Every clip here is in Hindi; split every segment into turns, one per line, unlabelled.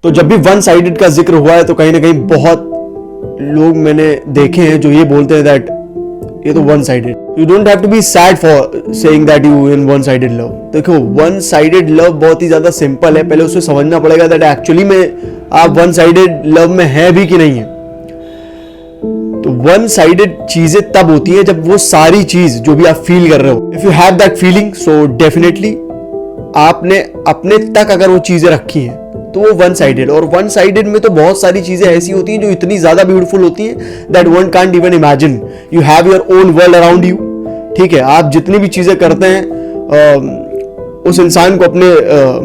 तो जब भी वन साइडेड का जिक्र हुआ है तो कहीं ना कहीं बहुत लोग मैंने देखे हैं जो ये बोलते हैं दैट ये तो one sided. You don't have to be sad for saying that you in one sided love. देखो वन साइडेड लव बहुत ही ज्यादा सिंपल है. पहले उसे समझना पड़ेगा दैट एक्चुअली में आप वन साइडेड लव में है भी कि नहीं है. तो वन साइडेड चीजें तब होती है जब वो सारी चीज जो भी आप फील कर रहे हो, if you have that feeling, so definitely आपने अपने तक अगर वो चीजें रखी हैं तो वो वन साइडेड. और वन साइडेड में तो बहुत सारी चीजें ऐसी होती हैं जो इतनी ज्यादा ब्यूटीफुल होती हैं that one can't even imagine. You have your own world around you. ठीक है, आप जितनी भी चीजें करते हैं उस इंसान को अपने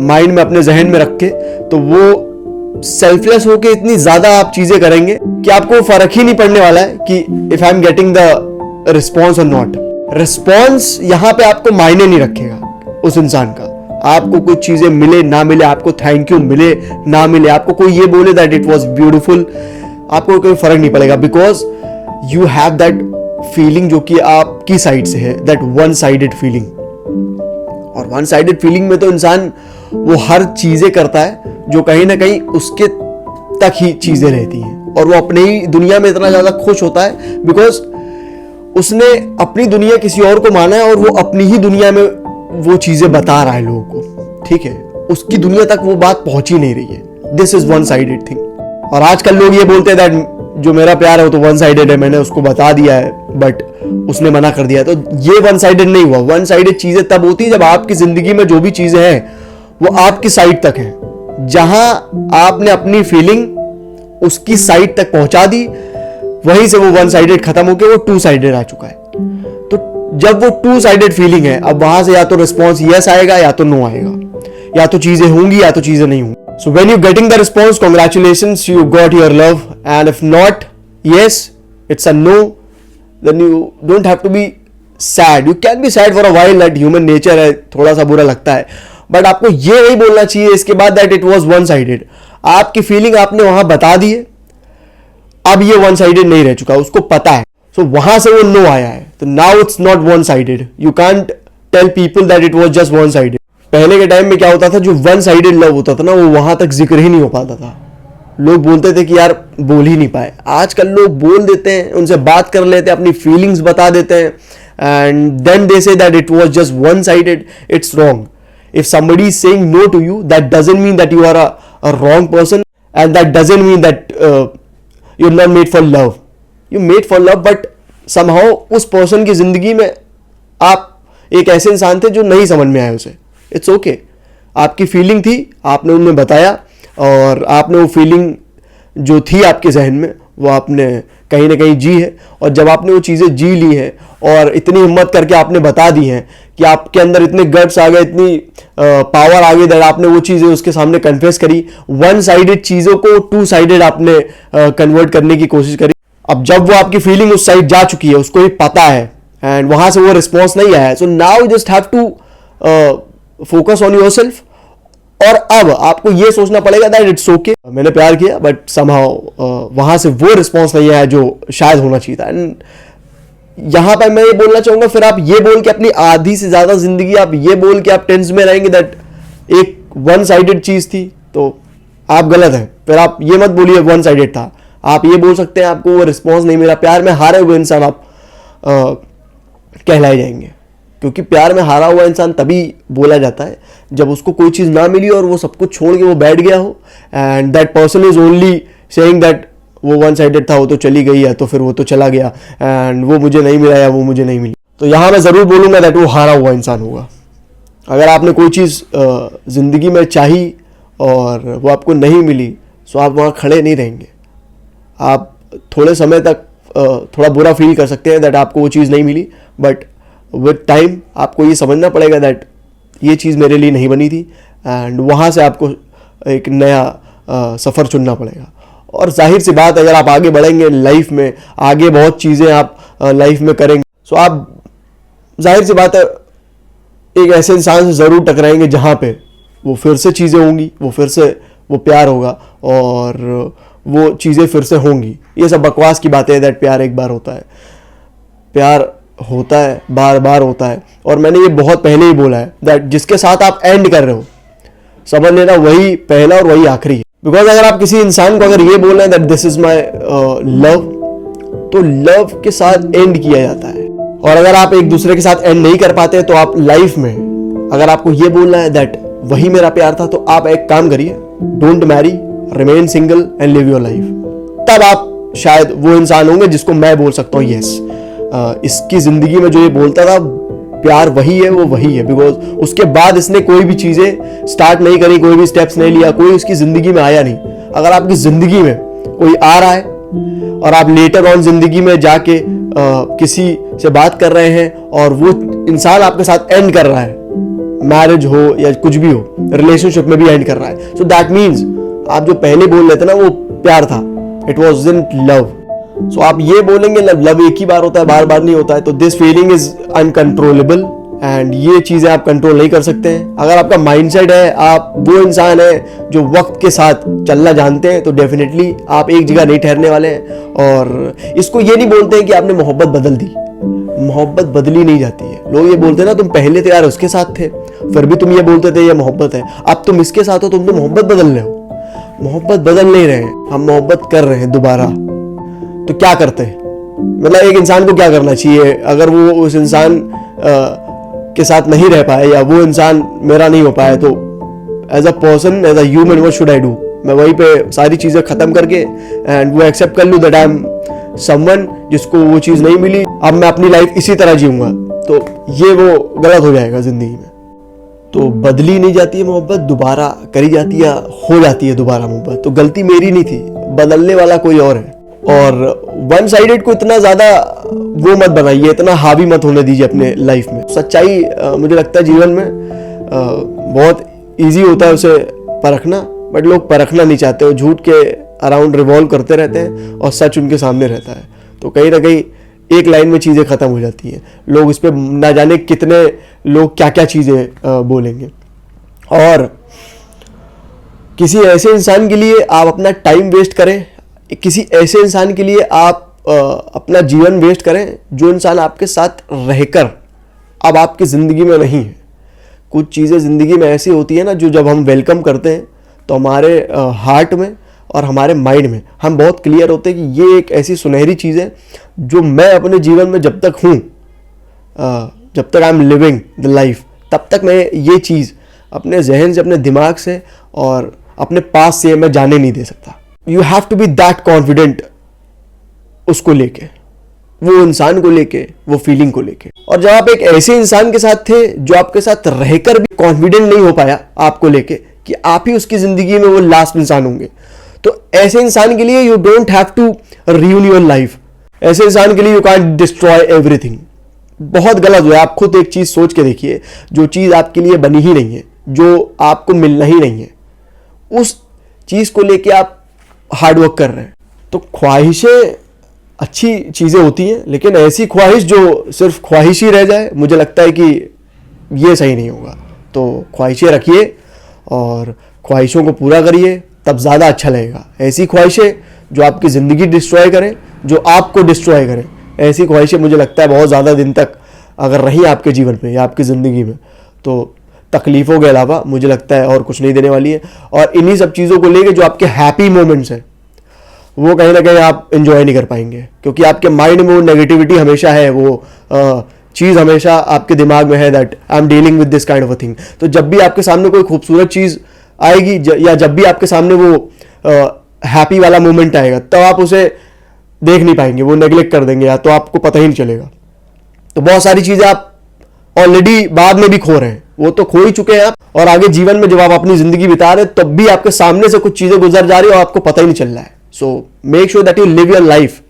माइंड में, अपने जहन में रख के, तो वो सेल्फलेस होके इतनी ज्यादा आप चीजें करेंगे कि आपको फर्क ही नहीं पड़ने वाला है कि if I am getting the response और नॉट. रिस्पॉन्स यहां पे आपको मायने नहीं रखेगा उस इंसान का. आपको कुछ चीजें मिले ना मिले, आपको थैंक यू मिले ना मिले, आपको कोई ये बोले दैट इट वाज ब्यूटीफुल, आपको कोई फर्क नहीं पड़ेगा. Because you have that feeling जो कि आपकी साइड से है, दैट वन साइडेड फीलिंग. और वन साइडेड फीलिंग में तो इंसान वो हर चीजें करता है जो कहीं ना कहीं उसके तक ही चीजें रहती हैं, और वो अपने ही दुनिया में इतना ज्यादा खुश होता है बिकॉज उसने अपनी दुनिया किसी और को माना है और वो अपनी ही दुनिया में वो चीजें बता रहा है लोगों को. ठीक है, उसकी दुनिया तक वो बात पहुंच ही नहीं रही है. This is one sided thing. और आजकल लोग ये बोलते हैं दैट जो मेरा प्यार है वो तो वन साइडेड है, मैंने उसको बता दिया है बट उसने मना कर दिया. तो ये वन साइडेड नहीं हुआ. वन साइडेड चीजें तब होती है जब आपकी जिंदगी में जो भी चीजें हैं वो आपकी साइड तक है. जहां आपने अपनी फीलिंग उसकी साइड तक पहुंचा दी, वहीं से वो वन साइडेड खत्म होकर वो टू साइडेड आ चुका है. तो जब वो टू साइडेड फीलिंग है, अब वहां से या तो रिस्पॉन्स यस आएगा या तो नो आएगा, या तो चीजें होंगी या तो चीजें नहीं होंगी. So when you're getting the response, congratulations, you got your love. And if not, yes, it's a no, then you don't have to be sad. You can be sad for a while, that human nature है, थोड़ा सा बुरा लगता है. But आपको ये नहीं बोलना चाहिए इसके बाद that it was one sided. आपकी फीलिंग आपने वहां बता दी है, अब ये वन साइडेड नहीं रह चुका, उसको पता है. So वहां से वो नो आया है, तो now it's not one sided. You can't tell people that it was just one sided. पहले के टाइम में क्या होता था, जो वन साइडेड लव होता था ना, वो वहां तक जिक्र ही नहीं हो पाता था. लोग बोलते थे कि यार बोल ही नहीं पाए. आजकल लोग बोल देते हैं, उनसे बात कर लेते हैं, अपनी फीलिंग्स बता देते हैं, and then they say that it was just one sided. It's wrong. If somebody is saying no to you, that doesn't mean that you are a wrong person, and that doesn't mean that you are not made for love. You made for love, but somehow उस पर्सन की जिंदगी में आप एक ऐसे इंसान थे जो नहीं समझ में आए उसे. It's okay. आपकी फीलिंग थी, आपने उन्हें बताया, और आपने वो फीलिंग जो थी आपके जहन में वो आपने कहीं ना कहीं जी है. और जब आपने वो चीज़ें जी ली हैं और इतनी हिम्मत करके आपने बता दी हैं कि आपके अंदर इतने गट्स आ गए, इतनी पावर आ गई, दैट आपने वो चीज़ें उसके सामने कन्फेस करी. वन साइडेड चीज़ों को टू साइडेड आपने कन्वर्ट करने की कोशिश करी. अब जब वो आपकी फीलिंग उस साइड जा चुकी है, उसको ही पता है, एंड वहां से वो रिस्पॉन्स नहीं आया है, so now you just have to focus on yourself. और अब आपको ये सोचना पड़ेगा दैट इट्स ओके, मैंने प्यार किया बट समहाउ वहां से वो रिस्पॉन्स नहीं आया जो शायद होना चाहिए था. एंड यहां पर मैं ये बोलना चाहूंगा, फिर आप ये बोल के अपनी आधी से ज्यादा जिंदगी आप ये बोल के आप टेंस में रहेंगे दैट एक वन साइडेड चीज थी, तो आप गलत हैं. फिर आप ये मत बोलिए वन साइडेड था. आप ये बोल सकते हैं आपको वो रिस्पॉन्स नहीं मिला. प्यार में हारे हुए इंसान आप कहलाए जाएंगे, क्योंकि प्यार में हारा हुआ इंसान तभी बोला जाता है जब उसको कोई चीज़ ना मिली और वो सब कुछ छोड़ के वो बैठ गया हो, and that person is only saying that वो वन साइडेड था, वो तो चली गई है, तो फिर वो तो चला गया, एंड वो मुझे नहीं मिला या वो मुझे नहीं मिली. तो यहाँ मैं ज़रूर बोलूँगा दैट वो हारा हुआ इंसान होगा. अगर आपने कोई चीज़ ज़िंदगी में चाही और वो आपको नहीं मिली, तो आप वहाँ खड़े नहीं रहेंगे. आप थोड़े समय तक थोड़ा बुरा फील कर सकते हैं दैट आपको वो चीज़ नहीं मिली, बट विद टाइम आपको ये समझना पड़ेगा दैट ये चीज़ मेरे लिए नहीं बनी थी, एंड वहाँ से आपको एक नया सफ़र चुनना पड़ेगा. और जाहिर सी बात, अगर आप आगे बढ़ेंगे लाइफ में, आगे बहुत चीज़ें आप लाइफ में करेंगे, सो आप जाहिर सी बात है एक ऐसे इंसान से ज़रूर टकराएंगे जहाँ पे वो फिर से चीज़ें होंगी, वो फिर से वो प्यार होगा और वो चीज़ें फिर से होंगी. ये सब बकवास की बातें हैं दैट प्यार एक बार होता है. प्यार होता है, बार बार होता है. और मैंने ये बहुत पहले ही बोला है दैट जिसके साथ आप एंड कर रहे हो, समझ लेना वही पहला और वही आखिरी है. बिकॉज अगर आप किसी इंसान को अगर ये बोल रहे हैं that this is my love, तो लव के साथ एंड किया जाता है। और अगर आप एक दूसरे के साथ एंड नहीं कर पाते तो आप लाइफ में अगर आपको ये बोलना है दैट वही मेरा प्यार था, तो आप एक काम करिए, don't marry, remain single and live your life. तब आप शायद वो इंसान होंगे जिसको मैं बोल सकता हूँ यस, इसकी जिंदगी में जो ये बोलता था प्यार वही है, वो वही है। बिकॉज उसके बाद इसने कोई भी चीजें स्टार्ट नहीं करी, कोई भी स्टेप्स नहीं लिया, कोई उसकी जिंदगी में आया नहीं। अगर आपकी जिंदगी में कोई आ रहा है और आप लेटर ऑन जिंदगी में जाके किसी से बात कर रहे हैं और वो इंसान आपके साथ एंड कर रहा है, मैरिज हो या कुछ भी हो, रिलेशनशिप में भी एंड कर रहा है, सो दैट मीन्स आप जो पहले बोल रहे थे ना वो प्यार था, इट वॉजंट लव। सो आप ये बोलेंगे लव एक ही बार होता है, बार बार नहीं होता है, तो this feeling is uncontrollable and ये चीजें आप कंट्रोल नहीं कर सकते हैं। अगर आपका माइंडसेट है, आप वो इंसान है जो वक्त के साथ चलना जानते हैं, तो डेफिनेटली आप एक जगह नहीं ठहरने वाले हैं। और इसको ये नहीं बोलते हैं कि आपने मोहब्बत बदल दी, मोहब्बत बदली नहीं जाती है। लोग ये बोलते हैं ना तुम पहले तो यार उसके साथ थे, फिर भी तुम ये बोलते थे ये मोहब्बत है, अब तुम इसके साथ हो, तुम तो मोहब्बत बदल रहे हो। मोहब्बत बदल नहीं रहे हैं, हम मोहब्बत कर रहे हैं दोबारा। तो क्या करते हैं, मतलब एक इंसान को क्या करना चाहिए अगर वो उस इंसान के साथ नहीं रह पाए या वो इंसान मेरा नहीं हो पाया, तो as a person, as a human, what should I do? मैं वहीं पे सारी चीजें खत्म करके एंड वो एक्सेप्ट कर लूं दैट आई एम समवन जिसको वो चीज नहीं मिली, अब मैं अपनी लाइफ इसी तरह जीऊंगा, तो ये वो गलत हो जाएगा जिंदगी में। तो बदली नहीं जाती है मोहब्बत, दोबारा करी जाती है, हो जाती है दोबारा मोहब्बत। तो गलती मेरी नहीं थी, बदलने वाला कोई और है। और वन साइडेड को इतना ज्यादा वो मत बनाइए, इतना हावी मत होने दीजिए अपने लाइफ में। सच्चाई मुझे लगता है जीवन में बहुत इजी होता है उसे परखना, बट लोग परखना नहीं चाहते, वो झूठ के अराउंड रिवॉल्व करते रहते हैं और सच उनके सामने रहता है। तो कहीं ना कहीं एक लाइन में चीज़ें ख़त्म हो जाती हैं। लोग इस पर ना जाने कितने लोग क्या क्या चीज़ें बोलेंगे। और किसी ऐसे इंसान के लिए आप अपना टाइम वेस्ट करें, किसी ऐसे इंसान के लिए आप अपना जीवन वेस्ट करें जो इंसान आपके साथ रहकर अब आपकी ज़िंदगी में नहीं है। कुछ चीज़ें ज़िंदगी में ऐसी होती है ना जो जब हम वेलकम करते हैं तो हमारे हार्ट में और हमारे माइंड में हम बहुत क्लियर होते हैं कि ये एक ऐसी सुनहरी चीज़ है जो मैं अपने जीवन में जब तक हूँ, जब तक I am living the life, तब तक मैं ये चीज़ अपने जहन से, अपने दिमाग से और अपने पास से मैं जाने नहीं दे सकता। You have to be that confident उसको लेके, वो इंसान को लेके, वो फीलिंग को लेके। और जब आप एक ऐसे इंसान के साथ थे जो आपके साथ रहकर भी कॉन्फिडेंट नहीं हो पाया आपको लेके कि आप ही उसकी जिंदगी में वो लास्ट इंसान होंगे, तो ऐसे इंसान के लिए you don't have to ruin your life. ऐसे इंसान के लिए यू कांट डिस्ट्रॉय एवरीथिंग। बहुत गलत हुआ। आप खुद एक चीज सोच के देखिए, जो चीज आपके लिए बनी ही नहीं है, जो आपको मिलना ही नहीं है, उस चीज को लेके आप हार्डवर्क कर रहे हैं। तो ख्वाहिशें अच्छी चीजें होती हैं, लेकिन ऐसी ख्वाहिश जो सिर्फ ख्वाहिश ही रह जाए, मुझे लगता है कि ये सही नहीं होगा। तो ख्वाहिशें रखिए और ख्वाहिशों को पूरा करिए, तब ज़्यादा अच्छा लगेगा। ऐसी ख्वाहिशें जो आपकी ज़िंदगी डिस्ट्रॉय करें, जो आपको डिस्ट्रॉय करें, ऐसी ख्वाहिशें मुझे लगता है बहुत ज़्यादा दिन तक अगर रही आपके जीवन में या आपकी ज़िंदगी में, तो तकलीफ़ों के अलावा मुझे लगता है और कुछ नहीं देने वाली है। और इन्हीं सब चीज़ों को लेके जो आपके हैप्पी मोमेंट्स हैं वो कहीं ना कहीं आप एंजॉय नहीं कर पाएंगे, क्योंकि आपके माइंड में वो नेगेटिविटी हमेशा है, वो चीज़ हमेशा आपके दिमाग में है that I am dealing with this kind of a thing. तो जब भी आपके सामने कोई खूबसूरत चीज़ आएगी या जब भी आपके सामने वो हैप्पी वाला मोमेंट आएगा, तब आप उसे देख नहीं पाएंगे, वो नेग्लेक्ट कर देंगे या तो आपको पता ही नहीं चलेगा। तो बहुत सारी चीज़ें आप ऑलरेडी बाद में भी खो रहे हैं, वो तो खो ही चुके हैं आप, और आगे जीवन में जब आप अपनी ज़िंदगी बिता रहे हैं तब भी आपके सामने से कुछ चीज़ें गुजर जा रही है और आपको पता ही नहीं चल रहा है। So make sure that you live your life.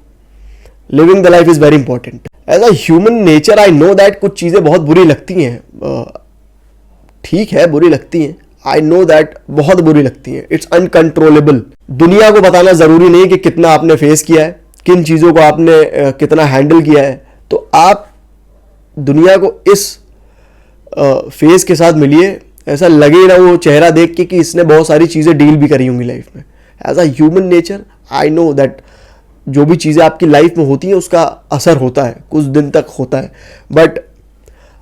Living the life is very important. As a human nature I know that कुछ चीज़ें बहुत बुरी लगती हैं, ठीक है बुरी लगती हैं, आई नो दैट बहुत बुरी लगती हैं, इट्स अनकंट्रोलेबल। दुनिया को बताना ज़रूरी नहीं कि कितना आपने फेस किया है, किन चीज़ों को आपने कितना हैंडल किया है। तो आप दुनिया को इस फेस के साथ मिलिए, ऐसा लगे ना वो चेहरा देख के कि इसने बहुत सारी चीज़ें डील भी करी होंगी लाइफ में। As a human nature I know that जो भी चीज़ें आपकी लाइफ में होती हैं उसका असर होता है, कुछ दिन तक होता है, बट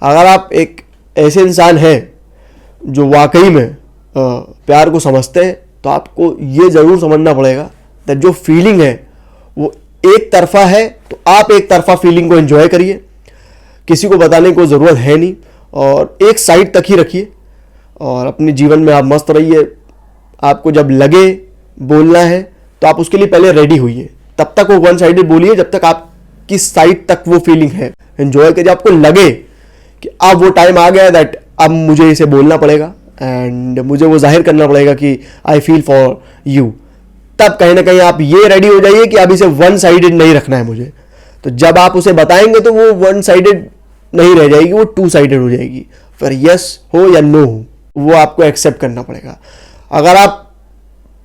अगर आप एक ऐसे इंसान हैं जो वाकई में प्यार को समझते हैं तो आपको ये ज़रूर समझना पड़ेगा कि जो फीलिंग है वो एक तरफा है, तो आप एक तरफा फीलिंग को एंजॉय करिए, किसी को बताने को ज़रूरत है नहीं, और एक साइड तक ही रखिए और अपने जीवन में आप मस्त रहिए। आपको जब लगे बोलना है तो आप उसके लिए पहले रेडी होइए, तब तक वो वन साइडेड बोलिए जब तक आपकी साइड तक वो फीलिंग है। एंजॉय करिए, आपको लगे कि अब वो टाइम आ गया दैट अब मुझे इसे बोलना पड़ेगा एंड मुझे वो जाहिर करना पड़ेगा कि आई फील फॉर यू, तब कहीं ना कहीं आप ये रेडी हो जाइए कि अब इसे वन साइडेड नहीं रखना है मुझे। तो जब आप उसे बताएंगे तो वो वन साइडेड नहीं रह जाएगी, वो टू साइडेड हो जाएगी। फिर यस हो या नो हो वो आपको एक्सेप्ट करना पड़ेगा। अगर आप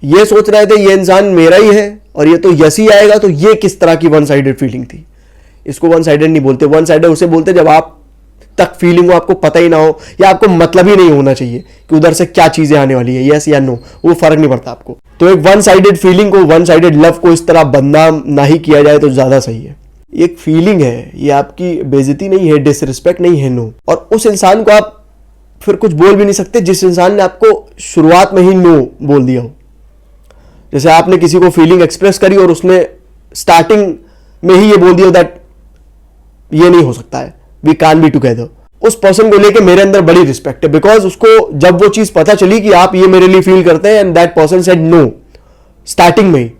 ये सोच रहे थे ये इंसान मेरा ही है और ये तो यस ही आएगा, तो ये किस तरह की वन साइडेड फीलिंग थी। इसको वन साइडेड नहीं बोलते। वन साइडेड उसे बोलते जब आप तक फीलिंग हो, आपको पता ही ना हो या आपको मतलब ही नहीं होना चाहिए कि उधर से क्या चीजें आने वाली है, यस या नो, वो फर्क नहीं पड़ता आपको। तो एक वन साइडेड फीलिंग को, वन साइडेड लव को इस तरह बदनाम ना ही किया जाए तो ज्यादा सही है। एक फीलिंग है, ये आपकी बेइज्जती नहीं है, डिसरिस्पेक्ट नहीं है, नो। और उस इंसान को आप फिर कुछ बोल भी नहीं सकते जिस इंसान ने आपको शुरुआत में ही नो बोल दिया हो। जैसे आपने किसी को फीलिंग एक्सप्रेस करी और उसने स्टार्टिंग में ही ये बोल दिया दैट ये नहीं हो सकता है, वी कांट बी टुगेदर। उस पर्सन को लेके मेरे अंदर बड़ी रिस्पेक्ट है, बिकॉज उसको जब वो चीज पता चली कि आप ये मेरे लिए फील करते हैं and that person said no starting में ही,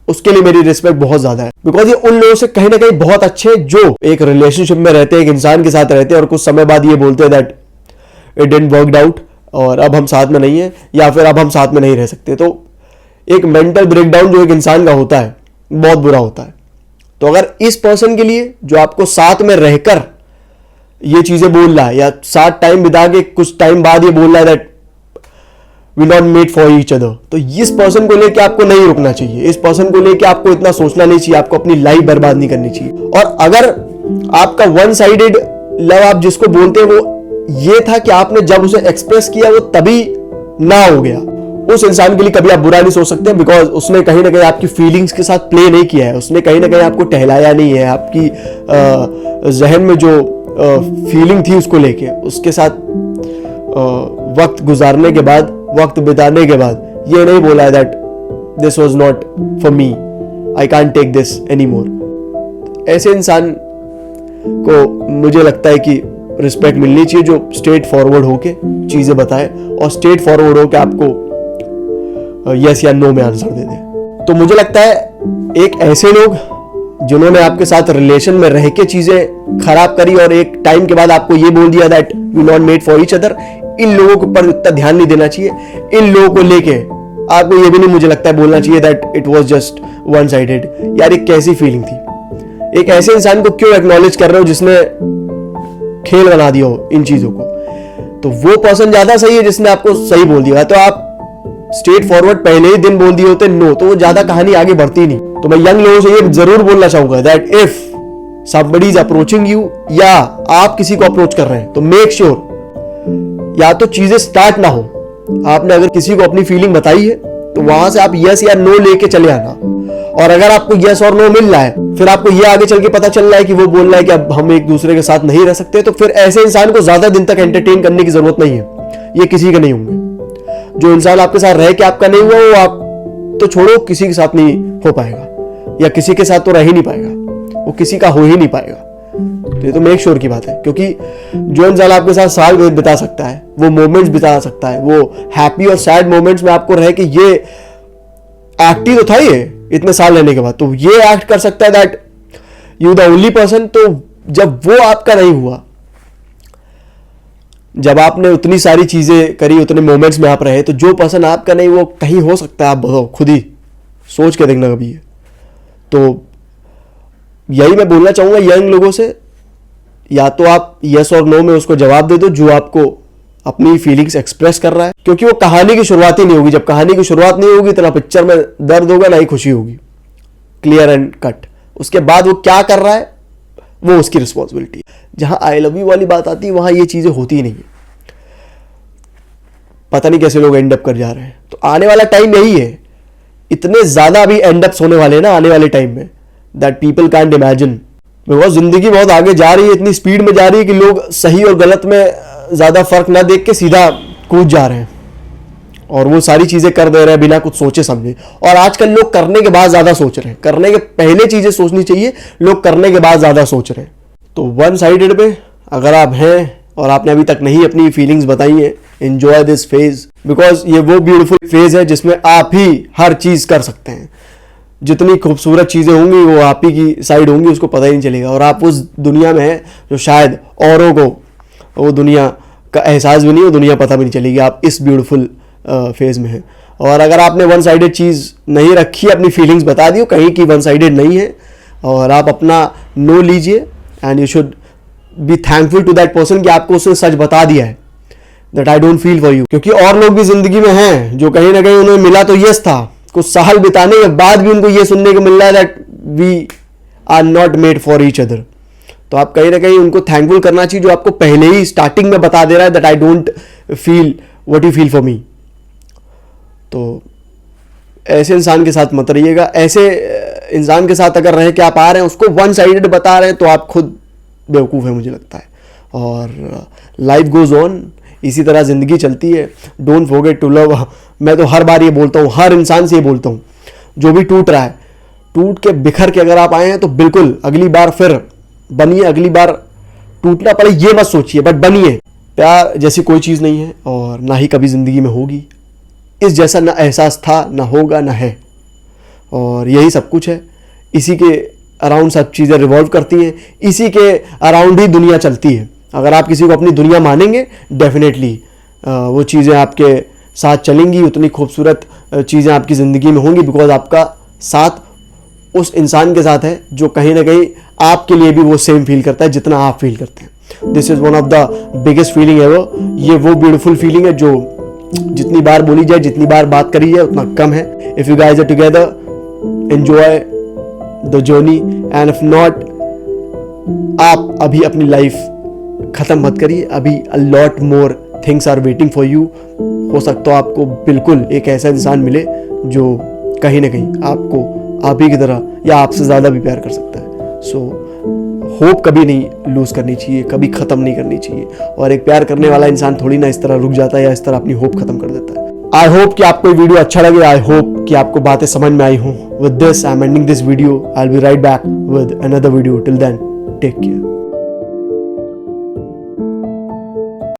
उसके लिए मेरी रिस्पेक्ट बहुत ज्यादा है। बिकॉज ये उन लोगों से कहीं ना कहीं बहुत अच्छे जो एक रिलेशनशिप में रहते हैं, एक इंसान के साथ रहते हैं और कुछ समय बाद ये बोलते हैं that it didn't worked out और अब हम साथ में नहीं है या फिर अब हम साथ में नहीं रह सकते। तो एक मेंटल ब्रेकडाउन जो एक इंसान का होता है बहुत बुरा होता है। तो अगर इस पर्सन के लिए जो आपको साथ में रहकर ये चीजें बोल रहा है या साथ टाइम बिता के कुछ टाइम बाद ये बोल रहा है that we not made for each other, तो इस पर्सन को लेके आपको नहीं रुकना चाहिए। इस पर्सन को लेके आपको इतना सोचना नहीं चाहिए, आपको अपनी लाइफ बर्बाद नहीं करनी चाहिए। और अगर आपका वन साइडेड लव आप जिसको बोलते हैं वो ये था कि आपने जब उसे एक्सप्रेस किया वो तभी ना हो गया, उस इंसान के लिए कभी आप बुरा नहीं सोच सकते, बिकॉज उसने कहीं ना कहीं आपकी फीलिंग्स के साथ प्ले नहीं किया है, उसने कहीं ना कहीं आपको टहलाया नहीं है। आपकी जहन में जो फीलिंग थी उसको लेके उसके साथ वक्त गुजारने के बाद, वक्त बिताने के बाद ये नहीं बोला है that this was not for me, I can't take this any more. ऐसे इंसान को मुझे लगता है कि रिस्पेक्ट मिलनी चाहिए जो स्ट्रेट फॉरवर्ड होके चीजें बताए और स्ट्रेट फॉरवर्ड होके आपको यस या नो में आंसर दे दे। तो मुझे लगता है एक ऐसे लोग जिन्होंने आपके साथ रिलेशन में रह के चीजें खराब करी और एक टाइम के बाद आपको ये बोल दिया that we not made for each other, इन लोगों के ऊपर इतना ध्यान नहीं देना चाहिए। इन लोगों को लेके आपको ये भी नहीं मुझे लगता है बोलना चाहिए that it was just one sided. यार एक कैसी फीलिंग थी। एक ऐसे इंसान को क्यों एक्नॉलेज कर रहे हो जिसने खेल बना दिया हो इन चीजों को। तो वो पर्सन ज्यादा सही है जिसने आपको सही बोल दिया। तो आप स्ट्रेट फॉरवर्ड पहले ही दिन बोल दिए होते नो, तो वो ज्यादा कहानी आगे बढ़ती नहीं। तो मैं यंग लोगों से ये जरूर बोलना चाहूंगा that if somebody is approaching you या आप किसी को अप्रोच कर रहे हैं तो मेक श्योर या तो चीजें स्टार्ट ना हो। आपने अगर किसी को अपनी फीलिंग बताई है तो वहां से आप यस या नो लेके चले आना। और अगर आपको यस और नो मिल रहा है, फिर आपको ये आगे चल के पता चल रहा है कि वो बोल रहा है कि अब हम एक दूसरे के साथ नहीं रह सकते, तो फिर ऐसे इंसान को ज्यादा दिन तक एंटरटेन करने की जरूरत नहीं है। ये किसी के नहीं होंगे। जो इंसान आपके साथ रह के आपका नहीं हुआ वो आप तो छोड़ो, किसी के साथ नहीं हो पाएगा या किसी के साथ तो रह ही नहीं पाएगा, वो किसी का हो ही नहीं पाएगा। तो ये तो मेक श्योर की बात है, क्योंकि जो इंसान आपके साथ साल बिता सकता है, वो मोमेंट्स बिता सकता है, वो हैप्पी और सैड मोमेंट्स में आपको रह के ये एक्ट ही तो था ये इतने साल रहने के बाद, तो ये एक्ट कर सकता है that you the only person. तो जब वो आपका नहीं हुआ, जब आपने उतनी सारी चीजें करी, उतने मोमेंट्स में आप रहे, तो जो पर्सन आपका नहीं वो कहीं हो सकता है। आप बताओ, खुद ही सोच के देखना कभी। तो यही मैं बोलना चाहूंगा यंग लोगों से, या तो आप यस और नो में उसको जवाब दे दो जो आपको अपनी फीलिंग्स एक्सप्रेस कर रहा है, क्योंकि वो कहानी की शुरुआत ही नहीं होगी। जब कहानी की शुरुआत नहीं होगी तो ना पिक्चर में दर्द होगा ना ही खुशी होगी, क्लियर एंड कट। उसके बाद वो क्या कर रहा है वो उसकी रिस्पॉन्सिबिलिटी है। जहां आई लव यू वाली बात आती है वहां ये चीजें होती ही नहीं है। पता नहीं कैसे लोग एंड अप कर जा रहे हैं। तो आने वाला टाइम यही है, इतने ज्यादा अभी एंड अप्स होने वाले हैं ना आने वाले टाइम में, that people can't imagine. Because जिंदगी बहुत आगे जा रही है, इतनी स्पीड में जा रही है कि लोग सही और गलत में ज्यादा फर्क ना देख के सीधा कूद जा रहे हैं। और वो सारी चीजें कर दे रहे हैं बिना कुछ सोचे समझे। और आजकल लोग करने के बाद ज्यादा सोच रहे हैं, करने के पहले चीजें सोचनी चाहिए, लोग करने के बाद ज्यादा सोच रहे हैं। तो वन साइडेड पे अगर आप हैं और आपने अभी तक नहीं अपनी फीलिंग्स बताई हैं, एंजॉय दिस फेज, बिकॉज ये वो ब्यूटीफुल फेज है जिसमें आप ही हर चीज कर सकते हैं। जितनी खूबसूरत चीजें होंगी वो आप ही की साइड होंगी, उसको पता ही नहीं चलेगा। और आप उस दुनिया में हैं जो शायद औरों को वो दुनिया का एहसास भी नहीं, वो दुनिया पता भी नहीं चलेगी। आप इस ब्यूटीफुल फेज में हैं। और अगर आपने वन साइडेड चीज़ नहीं रखी, अपनी फीलिंग्स बता दी कहीं की वन साइडेड नहीं है, और आप अपना नो लीजिए and you should be thankful to that person कि आपको उसने सच बता दिया है that I don't feel for you. क्योंकि और लोग भी जिंदगी में हैं जो कहीं ना कहीं उन्हें मिला तो यस था, कुछ साल बिताने के बाद भी उनको ये सुनने को मिल रहा है that we are not made for each other. तो आप कहीं ना कहीं उनको थैंकफुल करना चाहिए जो आपको पहले ही स्टार्टिंग में बता दे रहा है that I don't feel what you feel for me. तो ऐसे इंसान के साथ मत रहिएगा। ऐसे इंसान के साथ अगर रह के आप आ रहे हैं, उसको वन साइडेड बता रहे हैं, तो आप खुद बेवकूफ़ है मुझे लगता है। और लाइफ गोज ऑन, इसी तरह ज़िंदगी चलती है। Don't forget to love. मैं तो हर बार ये बोलता हूँ, हर इंसान से ये बोलता हूँ जो भी टूट रहा है, टूट के बिखर के अगर आप आए हैं तो बिल्कुल अगली बार फिर बनिए। अगली बार टूटना पड़े ये मत सोचिए, बट बनिए। प्यार जैसी कोई चीज़ नहीं है और ना ही कभी ज़िंदगी में होगी। इस जैसा ना एहसास था, ना होगा, ना है। और यही सब कुछ है। इसी के अराउंड सब चीज़ें रिवॉल्व करती हैं, इसी के अराउंड ही दुनिया चलती है। अगर आप किसी को अपनी दुनिया मानेंगे, डेफिनेटली वो चीज़ें आपके साथ चलेंगी, उतनी खूबसूरत चीज़ें आपकी ज़िंदगी में होंगी, बिकॉज आपका साथ उस इंसान के साथ है जो कहीं ना कहीं आपके लिए भी वो सेम फील करता है जितना आप फील करते हैं। This is one of the biggest feeling ever. ये वो ब्यूटीफुल फीलिंग है जो जितनी बार बोली जाए, जितनी बार बात करी जाए, उतना कम है। If you guys are together, enjoy the journey, and if not, आप अभी अपनी लाइफ ख़त्म मत करिए। अभी a lot more things are waiting for you. हो सकता है आपको बिल्कुल एक ऐसा इंसान मिले जो कहीं ना कहीं आपको आप ही की तरह या आपसे ज़्यादा भी प्यार कर सकता है। सो होप कभी नहीं लूज़ करनी चाहिए, कभी ख़त्म नहीं करनी चाहिए। और एक प्यार करने वाला इंसान थोड़ी ना इस तरह रुक जाता है या इस तरह अपनी होप ख़त्म कर देता है। आई होप कि आपको ये वीडियो अच्छा लगे। आई होप कि आपको बातें समझ में आई हों। With this I am ending this video. I will be right back with another video. Till then, take care.